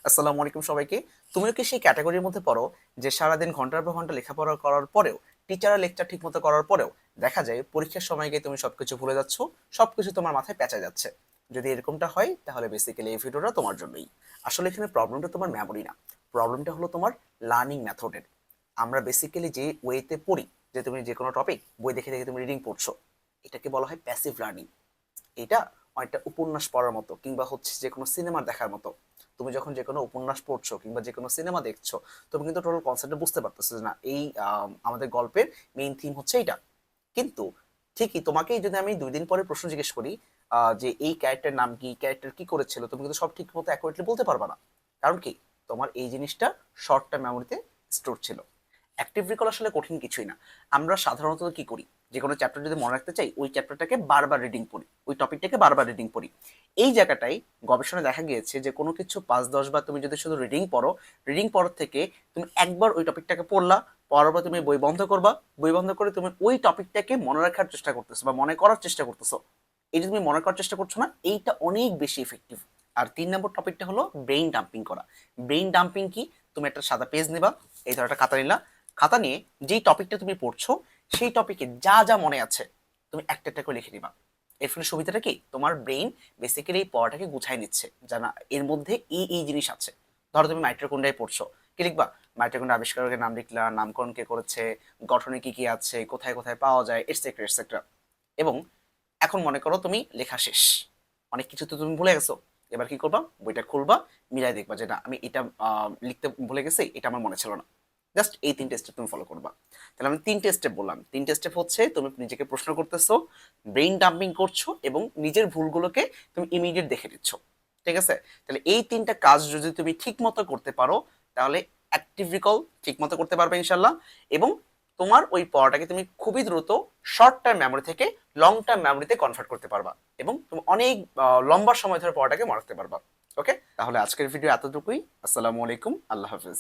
আসসালামু আলাইকুম সবাইকে। তুমিও কি সেই ক্যাটাগরির মধ্যে পড়ো যে সারাদিন ঘন্টার পর ঘন্টা লেখাপড়া করার পরেও, টিচারের লেকচার ঠিকমতো করার পরেও দেখা যায় পরীক্ষার সময় গিয়ে তুমি সবকিছু ভুলে যাচ্ছ, সবকিছু তোমার মাথায় পেঁচা যাচ্ছে? যদি এরকমটা হয় তাহলে বেসিক্যালি এই ভিডিওটা তোমার জন্যই। আসলে এখানে প্রবলেমটা তোমার মেমোরি না, প্রবলেমটা হলো তোমার লার্নিং মেথডের। আমরা বেসিক্যালি যে ওয়েতে পড়ি, যে তুমি যে কোনো টপিক বই দেখে দেখে তুমি রিডিং পড়ছো, এটাকে বলা হয় প্যাসিভ লার্নিং। এটা অনেকটা উপন্যাস পড়ার মতো কিংবা হচ্ছে যে কোনো সিনেমা দেখার মতো। তুমি যখন যে কোনো উপন্যাস পড়ছো কিংবা যে কোনো সিনেমা দেখছো, তুমি কিন্তু টোটাল কনসেপ্টটা বুঝতে পারতেছো যে না এই আমাদের গল্পের মেইন থিম হচ্ছে এইটা। কিন্তু ঠিকই তোমাকেই যদি আমি 2 দিন পরে প্রশ্ন জিজ্ঞেস করি যে এই ক্যারেক্টার নাম কি, ক্যারেক্টার কি করেছিল, তুমি কিন্তু সব ঠিক মতো অ্যাকুরেটলি বলতে পারবে না। কারণ কি, তোমার এই জিনিসটা শর্ট টার্ম মেমোরিতে স্টোর ছিল। অ্যাক্টিভ রিকল আসলে কঠিন কিছুই না। আমরা সাধারণত কি করি, যে কোনো চ্যাপ্টার যদি মনে রাখতে চাই ওই চ্যাপ্টারটাকে বারবার রিডিং পড়ি, ওই টপিকটাকে বারবার রিডিং পড়ি। এই জায়গাটাই গবেষণায় দেখা গিয়েছে যে কোনো কিছু 5-10 বার তুমি যদি শুধু রিডিং পড়ো, রিডিং পড়ার থেকে তুমি একবার ওই টপিকটাকে পড়লা, পড়ার পর তুমি বই বন্ধ করবা, বই বন্ধ করে তুমি ওই টপিকটাকে মনে রাখার চেষ্টা করতেছো বা মনে করার চেষ্টা করতেছো। এই যে তুমি মনে করার চেষ্টা করছো না, এইটা অনেক বেশি ইফেক্টিভ। আর 3 নম্বর টপিকটা হলো ব্রেইন ডাম্পিং করা। ব্রেইন ডাম্পিং কি, তুমি একটা সাদা পেজ নিবা, এই ধর একটা খাতা নিলা, খাতা নিয়ে যেই টপিকটা তুমি পড়ছো সেই টপিকে যা যা মনে আছে তুমি একটা একটা করে লিখে নিবা। এর ফলে সুবিধাটা কি, তোমার ব্রেইন বেসিক্যালি এই পড়াটাকে গুছাই নিচ্ছে, জানা এর মধ্যে এই এই জিনিস আছে। ধরো তুমি মাইটোকন্ড্রিয়ায় পড়ছো, কি লিখবা? মাইটোকন্ড্রিয়া আবিষ্কারকের নাম লিখলা, নামকরণ কে করেছে, গঠনে কি কি আছে, কোথায় কোথায় পাওয়া যায়, এটসেট্রা এটসেট্রা। এবং এখন মনে করো তুমি লেখা শেষ, অনেক কিছু তো তুমি ভুলে গেছো। এবার কি করবা, বইটা খুলবা, মিলাই দেখবা যে না আমি এটা লিখতে ভুলে গেছি, এটা আমার মনে ছিল না। জাস্ট এই 3টে স্টেপ তুমি ফলো করবা। তাহলে আমি 3টে স্টেপ বললাম। 3টে স্টেপ হচ্ছে তুমি নিজেকে প্রশ্ন করতেছো, ব্রেইন ডাম্পিং করছো এবং নিজের ভুলগুলোকে তুমি ইমিডিয়েট দেখে নিচ্ছ। ঠিক আছে? তাহলে এই 3টা কাজ যদি তুমি ঠিক মতো করতে পারো, তাহলে অ্যাক্টিভ রিকল ঠিক মতো করতে পারবে ইনশাল্লাহ। এবং তোমার ওই পড়াটাকে তুমি খুবই দ্রুত শর্ট টার্ম মেমোরি থেকে লং টার্ম মেমোরিতে কনভার্ট করতে পারবা এবং তুমি অনেক লম্বা সময় ধরে পড়াটাকে মনে রাখতে পারবা। ওকে, তাহলে আজকের ভিডিও এতটুকুই। আসসালামু আলাইকুম, আল্লাহ হাফিজ।